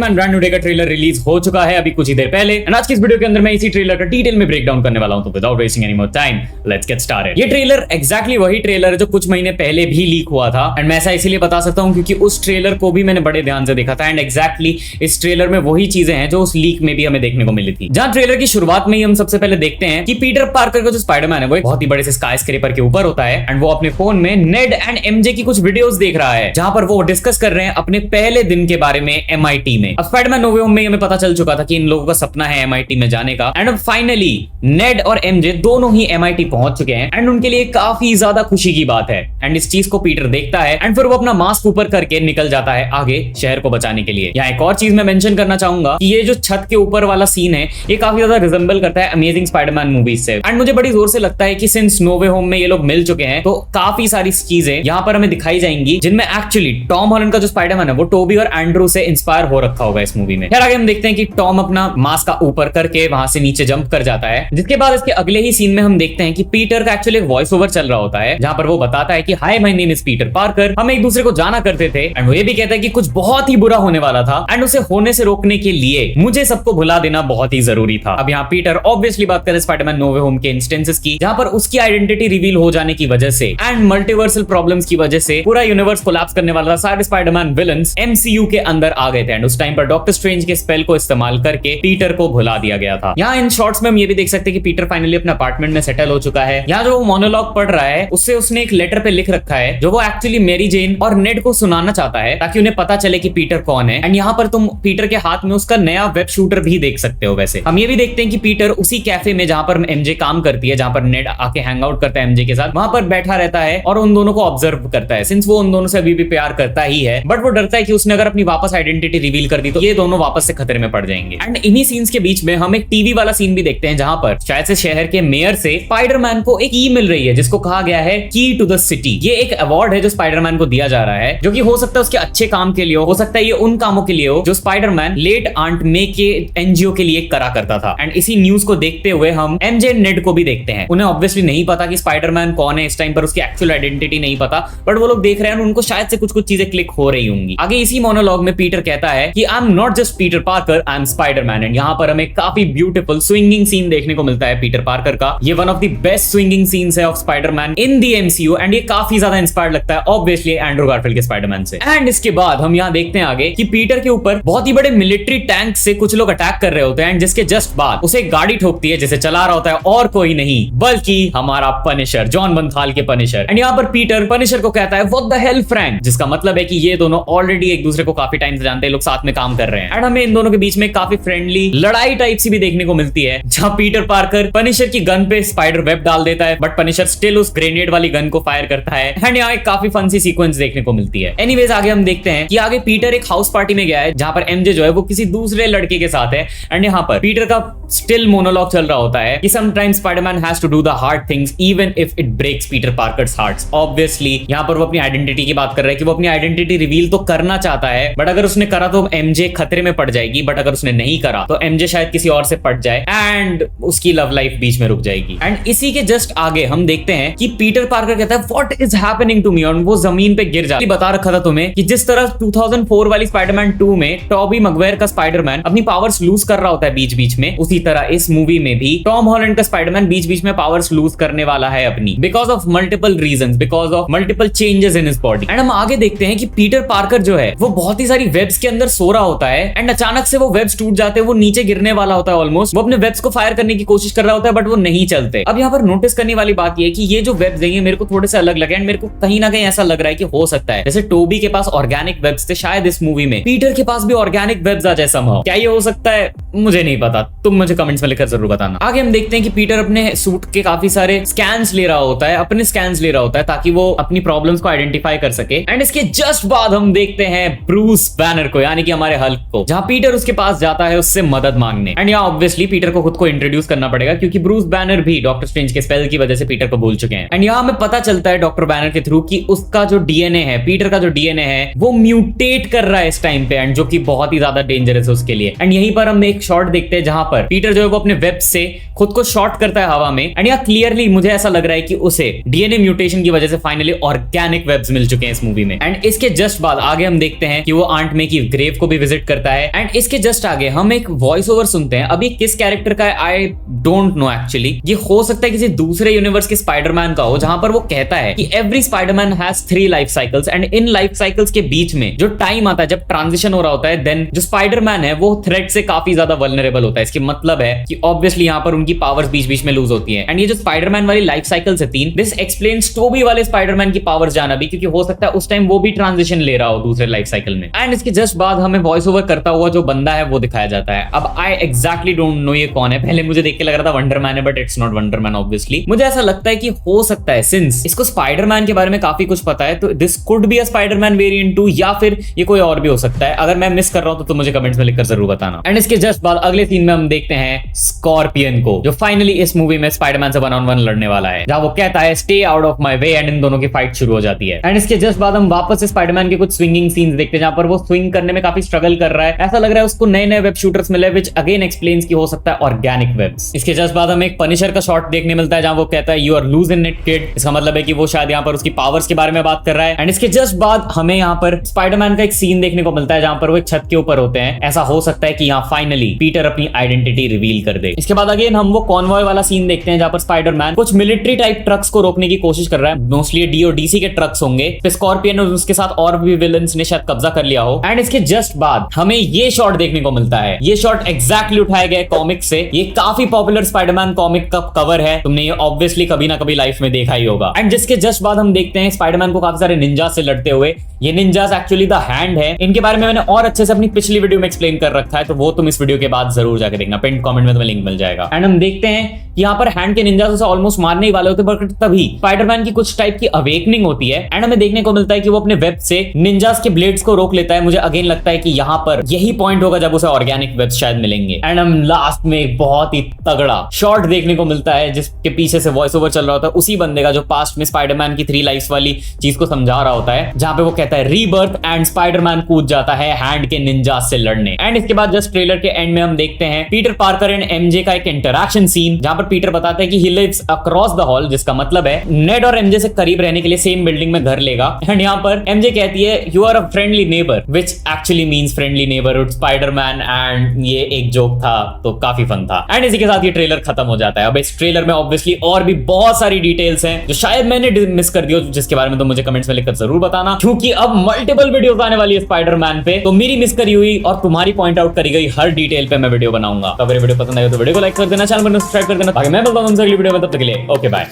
Brand new day का trailer release हो चुका है अभी कुछ ही देर पहले एंड आज की इस वीडियो के अंदर मैं इसी ट्रेलर का डिटेल में ब्रेक डाउन करने वाला हूं। तो without wasting any more time let's get started. ये ट्रेलर एग्जैक्टली वही ट्रेलर है जो कुछ महीने पहले भी लीक हुआ था एंड मैं ऐसा इसीलिए बता सकता हूं क्योंकि उस ट्रेलर को भी मैंने बड़े ध्यान से देखा था एंड एग्जैक्टली इस ट्रेलर में वही चीजें हैं जो उस लीक में भी हमें देखने को मिली थी। जहां ट्रेलर की शुरुआत में ही हम सबसे पहले देखते हैं कि पीटर पार्कर का जो स्पाइडरमैन है वो एक बहुत ही बड़े से स्काई स्क्रैपर के ऊपर होता है एंड वो अपने फोन में नेड एंड एमजे की कुछ वीडियोस देख रहा है जहां पर वो डिस्कस कर रहे हैं अपने पहले दिन के बारे में एमआईटी में। अब स्पाइडरमैन नो वे होम में हमें पता चल चुका था कि इन लोगों का सपना है एमआईटी में जाने का एंड अब फाइनली नेड और एमजे दोनों ही एमआईटी पहुंच चुके हैं एंड उनके लिए काफी ज्यादा खुशी की बात है एंड इस चीज को पीटर देखता है एंड फिर वो अपना मास्क ऊपर करके निकल जाता है आगे शहर को बचाने के लिए। यहाँ एक और चीज मैं मेंशन करना चाहूंगा कि ये जो छत के ऊपर वाला सीन है ये काफी ज्यादा रिजेंबल करता है अमेजिंग स्पाइडरमैन मूवीज से एंड मुझे बड़ी जोर से लगता है कि सिंस नो वे होम में ये लोग मिल चुके हैं तो काफी सारी चीजें यहाँ पर हमें दिखाई जाएंगी जिनमें एक्चुअली टॉम हॉलैंड का जो स्पाइडरमैन है वो टोबी और एंड्रू से इंस्पायर हो रखा होगा इस मूवी में। फिर आगे हम देखते हैं कि टॉम अपना मास्क का ऊपर करके वहां से नीचे जंप कर जाता है जिसके बाद इसके अगले ही सीन में हम देखते हैं कि पीटर का एक्चुअली एक वॉइस ओवर चल रहा होता है जहां पर वो बताता है कि hi my name is Peter Parker, हम एक दूसरे को जाना करते थे एंड वो ये भी कहता है कि कुछ बहुत ही बुरा होने वाला था एंड उसे होने से रोकने के लिए मुझे सबको भुला देना बहुत ही जरूरी था। अब यहाँ पीटर ऑब्वियसली बात करें स्पाइडरमैन नो वे होम के इंस्टेंसेस की जहां पर उसकी आइडेंटिटी रिवील हो जाने की वजह से एंड मल्टीवर्सल प्रॉब्लम्स की वजह से पूरा यूनिवर्स कोलैप्स करने वाला था। सारे स्पाइडरमैन विलन्स एमसीयू के अंदर आ गए थे एंड उस टाइम पर डॉक्टर स्ट्रेंज के स्पेल को इस्तेमाल करके पीटर को भुला दिया गया था। यहाँ इन शॉर्ट्स में हम ये भी देख सकते हैं कि पीटर फाइनली अपने अपार्टमेंट में सेटल हो चुका है। यहाँ जो वो मोनोलॉग पढ़ रहा है उससे उसने एक लेटर पे लिख रखा है जो वो एक्चुअली मेरी जेन और नेड को सुनाना चाहता है ताकि उन्हें पता चले कि पीटर कौन है एंड यहाँ पर तुम पीटर के हाथ में उसका नया वेब शूटर भी देख सकते हो। वैसे हम ये भी देखते हैं कि पीटर उसी कैफे में जहां पर एमजे काम करती है, जहां पर नेड आके हैंग आउट करता है एमजे के साथ, वहां पर बैठा रहता है और उन दोनों को ऑब्जर्व करता है सिंस वो उन दोनों से अभी भी प्यार करता ही है बट वो डरता है कि उसने अगर अपनी वापस आइडेंटिटी रिवील कर दी तो ये दोनों वापस से खतरे में पड़ जाएंगे। एंड इन्हीं सीन्स के बीच में हम एक टीवी वाला सीन भी देखते हैं जहां पर शायद से शहर के मेयर से स्पाइडरमैन को एक की मिल रही है जिसको कहा गया है की टू द सिटी। ये एक अवार्ड है जो स्पाइडरमैन को दिया जा रहा है जो कि हो सकता है उसके अच्छे काम के लिए हो सकता है ये उन कामों के लिए हो जो स्पाइडरमैन लेट आंट मे के एनजीओ के लिए करा करता था। एंड इसी न्यूज को देखते हुए हम एमजे नेड को भी देखते हैं। उन्हें ऑब्वियसली नहीं पता कि स्पाइडरमैन कौन है, इस टाइम पर उसकी एक्चुअल आइडेंटिटी नहीं पता बट वो लोग देख रहे हैं उनको शायद से कुछ चीजें क्लिक हो रही होंगी। आगे इसी मोनोलॉग में पीटर कहता है कि I am not just Peter Parker, I am Spiderman. And यहाँ पर हमें काफी ब्यूटीफुल स्विंगिंग सीन देखने को मिलता है पीटर पार्कर का। ये one of the best swinging scenes है of Spiderman in the MCU and ये काफी ज्यादा इंस्पायर्ड लगता है ऑब्वियसली एंड्रू गारफील्ड के स्पाइडरमैन से। एंड इसके बाद हम यहाँ देखते हैं आगे कि पीटर के ऊपर बहुत ही बड़े मिलिट्री टैंक से कुछ लोग अटैक कर रहे होते हैं जिसके जस्ट बाद उसे एक गाड़ी ठोकती है जिसे चला रहा होता है और कोई नहीं बल्कि हमारा पनिशर, जॉन बंथाल के पनिशर। एंड यहाँ पर पीटर पनिशर को कहता है व्हाट द हेल फ्रैंक, जिसका मतलब है कि ये दोनों ऑलरेडी एक दूसरे को काफी टाइम से जानते हैं, लोग साथ में काम कर रहे हैं एंड हमें इन दोनों के बीच में काफी फ्रेंडली लड़ाई टाइप सी भी देखने को मिलती है जहां पीटर पार्कर पनिशर की गन पे स्पाइडर वेब डाल देता है बट पनिशर स्टिल उस ग्रेनेड वाली गन को फायर करता है एंड यहाँ एक काफी फन सी सीक्वेंस देखने को मिलती है। एनीवेज आगे हम देखते हैं कि आगे पीटर एक हाउस पार्टी में गया है जहां पर एमजे जो है वो किसी दूसरे लड़के के साथ है एंड यहाँ पर पीटर का स्टिल मोनोलॉग चल रहा होता है कि sometimes Spiderman has to do the hard things even if it breaks Peter Parker's hearts. Obviously यहाँ पर वो अपनी आइडेंटिटी की बात कर रहा है कि वो अपनी आइडेंटिटी रिवील तो करना चाहता है बट अगर उसने करा तो एमजे खतरे में पड़ जाएगी बट अगर उसने नहीं करा तो एमजे शायद किसी और से पट जाए एंड उसकी लव लाइफ बीच में रुक जाएगी। एंड इसी के जस्ट आगे हम देखते हैं कि पीटर पार्कर कहता है what is happening to me और वो जमीन पे गिर जाता है। बता रखा था तुम्हें कि जिस तरह 2004 वाली स्पाइडरमैन 2 में टॉबी मैगवायर का स्पाइडरमैन अपनी पावर्स लूज कर रहा होता है बीच बीच में, उसी तरह इस मूवी में भी टॉम हॉलैंड का स्पाइडरमैन बीच बीच में पावर्स लूज करने वाला है अपनी because of multiple reasons, because of multiple changes in his body. And हम आगे देखते हैं कि पीटर पार्कर जो है वो बहुत ही सारी वेब्स के अंदर सो रहा होता है एंड अचानक से वो वेब्स टूट जाते हैं, वो नीचे गिरने वाला होता है ऑलमोस्ट। वो अपने वेब्स को फायर करने की कोशिश कर रहा होता है बट वो नहीं चलते। अब यहाँ पर नोटिस करने वाली बात ये है कि ये जो वेब्स है मेरे को थोड़े से अलग लगे एंड मेरे को कहीं ना कहीं ऐसा लग रहा है कि हो सकता है जैसे टोबी के पास ऑर्गेनिक वेब्स थे शायद इस मूवी में पीटर के पास भी ऑर्गेनिक वेब्स आ जाए समहाउ। क्या ये हो सकता है मुझे नहीं पता, तुम मुझे कमेंट्स में लिखकर जरूर बताना। आगे हम देखते हैं कि पीटर अपने सूट के काफी सारे स्कैन्स ले रहा होता है, अपने स्कैन्स ले रहा होता है ताकि वो अपनी प्रॉब्लम्स को आइडेंटिफाई कर सके। एंड इसके जस्ट बाद हम देखते हैं ब्रूस बैनर को यानी कि हमारे हल्क को, जहां पीटर उसके पास जाता है उससे मदद मांगने। एंड यहाँ ऑब्वियसली पीटर को खुद को इंट्रोड्यूस करना पड़ेगा क्योंकि ब्रूस बैनर भी डॉक्टर स्ट्रेंज के स्पेल की वजह से पीटर को भूल चुके हैं। एंड यहाँ हमें पता चलता है डॉक्टर बैनर के थ्रू कि उसका जो डीएनए है, पीटर का जो डीएनए है वो म्यूटेट कर रहा है इस टाइम पे एंड जो कि बहुत ही ज्यादा डेंजरस है उसके लिए। एंड यहीं पर हम एक एक शॉट देखते हैं जहां पर पीटर जो है वो अपने वेब से खुद को शॉर्ट करता है हवा में, एंड यहाँ क्लियरली मुझे ऐसा लग रहा है कि उसे डीएनए म्यूटेशन की वजह से फाइनली ऑर्गेनिक वेब्स मिल चुके हैं इस मूवी में। एंड इसके जस्ट बाद आगे हम देखते हैं कि वो आंट मे की ग्रेव को भी विजिट करता है, एंड इसके जस्ट आगे हम एक वॉइस ओवर सुनते हैं। अभी किस कैरेक्टर का है आई डोंट नो एक्चुअली, ये हो सकता है किसी दूसरे यूनिवर्स के स्पाइडरमैन का हो, जहां पर वो कहता है कि every Spiderman has 3 life cycles, and in life cycles के बीच में जो टाइम आता है जब ट्रांजिशन हो रहा होता है, देन जो स्पाइडरमैन है वो थ्रेट से काफी ज्यादा वल्नरेबल होता है। इसके मतलब है कि ऑब्वियसली यहाँ पर उनकी पावर्स बीच बीच में लूज होती है। एंड ये जो स्पाइडरमैन वाली लाइफ साइकिल्स है 3, दिस एक्सप्लेन्स टोबी वाले स्पाइडरमैन की पावर्स जाना भी, क्योंकि हो सकता है उस टाइम वो भी ट्रांजिशन ले रहा हो दूसरे लाइफ साइकिल में। एंड इसके जस्ट बाद हमें वॉइस ओवर करता हुआ जो बंदा है वो दिखाया जाता है। अब आई एग्जैक्टली डोंट नो ये कौन है, पहले मुझे देख के लग रहा था वंडरमैन है, but it's not Wonder Man obviously. मुझे ऐसा लगता है कि हो सकता है सिंस इसको स्पाइडरमैन के बारे में काफी कुछ पता है, तो this could be a Spiderman variant 2, या फिर ये कोई और भी हो सकता है। अगर मैं मिस कर रहा हूं तो मुझे कमेंट्स में लिखकर जरूर बताना। एंड इसके जस्ट बाद अगले सीन में हम देखते हैं स्कॉर्पियन को, जो फाइनली इस मूवी में स्पाइडरमैन से 1-on-1 लड़ने वाला है, जहां वो कहता है stay out of my way, and in दोनों की फाइट शुरू हो जाती है। एंड इसके जस्ट बाद हम वापस से स्पाइडरमैन के कुछ स्विंगिंग सीन्स देखते हैं, जहां पर वो स्विंग करने में काफी स्ट्रगल कर रहा है। ऐसा लग रहा है उसको नए नए वेब शूटर्स मिले, विच अगेन एक्सप्लेन्स की हो सकता है ऑर्गेनिक वेब्स। इसके जस्ट बाद हमें एक पनिशर का शॉट देखने मिलता है, जहां वो कहता है you are losing it kid. इसका मतलब है कि वो शायद यहाँ पर उसकी पावर्स के बारे में बात कर रहा है। एंड इसके जस्ट बाद हमें यहाँ पर स्पाइडरमैन का एक सीन देखने को मिलता है, जहां पर वो एक छत के ऊपर होते हैं। ऐसा हो सकता है कि यहाँ फाइनली पीटर अपनी आइडेंटिटी रिवील कर दे। इसके बाद अगेन हम वो कॉन्वॉय वाला सीन देखते हैं, जहां पर स्पाइडरमैन कुछ मिलिट्री टाइप ट्रक्स को रोकने की कोशिश कर रहा है। मोस्टली डीओडीसी के ट्रक्स होंगे, स्कॉर्पियन और उसके साथ और भी विलन्स ने शायद कब्जा कर लिया हो। एंड इसके जस्ट बाद हमें ये शॉट देखने को मिलता है। ये शॉट एग्जैक्टली उठाया गया कॉमिक से। ये काफी पॉपुलर स्पाइडरमैन कॉमिक का कवर है, तुमने ये ऑब्वियसली कभी ना कभी लाइफ में देखा ही होगा। एंड जिसके जस्ट बाद हम देखते हैं स्पाइडरमैन को काफी सारे निंजा से लड़ते हुए। ये निंजास एक्चुअली द हैंड है। इनके बारे में मैंने और अच्छे से अपनी पिछली वीडियो में एक्सप्लेन कर रखा है, तो वो तुम इस वीडियो के बाद जरूर जाके देखना, पिन कमेंट में तुम्हें लिंक मिल जाएगा। एंड हम देखते हैं कि यहाँ पर हैंड के निंजास उसे ऑलमोस्ट मारने ही वाले होते हैं, बट तभी स्पाइडरमैन की कुछ टाइप की अवेकनिंग होती है। एंड हमें देखने को मिलता है कि वो अपने वेब से निंजास के ब्लेड्स को रोक लेता है। मुझे अगेन लगता है कि यहाँ पर यही पॉइंट होगा जब उसे ऑर्गेनिक वेब्स शायद मिलेंगे। एंड हम लास्ट में एक बहुत ही तगड़ा शॉट देखने को मिलता है, जिसके पीछे से वॉइस ओवर चल रहा होता है उसी बंदे का जो पास्ट में स्पाइडरमैन की 3 लाइफ्स वाली चीज को समझा रहा होता है, जहां पे वो कहता है रीबर्थ, एंड स्पाइडरमैन कूद जाता है हैंड के निंजास से लड़ने। एंड इसके बाद जस्ट ट्रेलर के एंड में हम देखते हैं पीटर पार्कर एंड एमजे का एक इंटरैक्शन सीन, जहां पर पीटर बताता है कि he lives across the hall, जिसका मतलब है नेड और एमजे से करीब रहने के लिए सेम बिल्डिंग में घर लेगा। एंड यहाँ पर एमजे कहती है you are a friendly neighbour, which actually means friendly neighbourhood Spiderman. And ये एक जोक था, तो काफी फन था। एंड इसी के साथ ये ट्रेलर खत्म हो जाता है। अब इस ट्रेलर में ऑब्वियसली और भी बहुत सारी डिटेल्स हैं जो शायद मैंने मिस कर दी हो, जिसके बारे में तो मुझे कमेंट्स में लिखकर जरूर बताना, क्योंकि अब मल्टीपल वीडियोस आने वाली है स्पाइडरमैन पे। तो मेरी मिस करी हुई और तुम्हारी पॉइंट आउट करी गई हर डिटेल पे मैं वीडियो बनाऊंगा। अगर वीडियो पसंद आए तो वीडियो को लाइक कर देना, चैनल को सब्सक्राइब कर देना, ताकि मैं मिलता हूं तुमसे अगली वीडियो में। तब तक के लिए ओके बाय।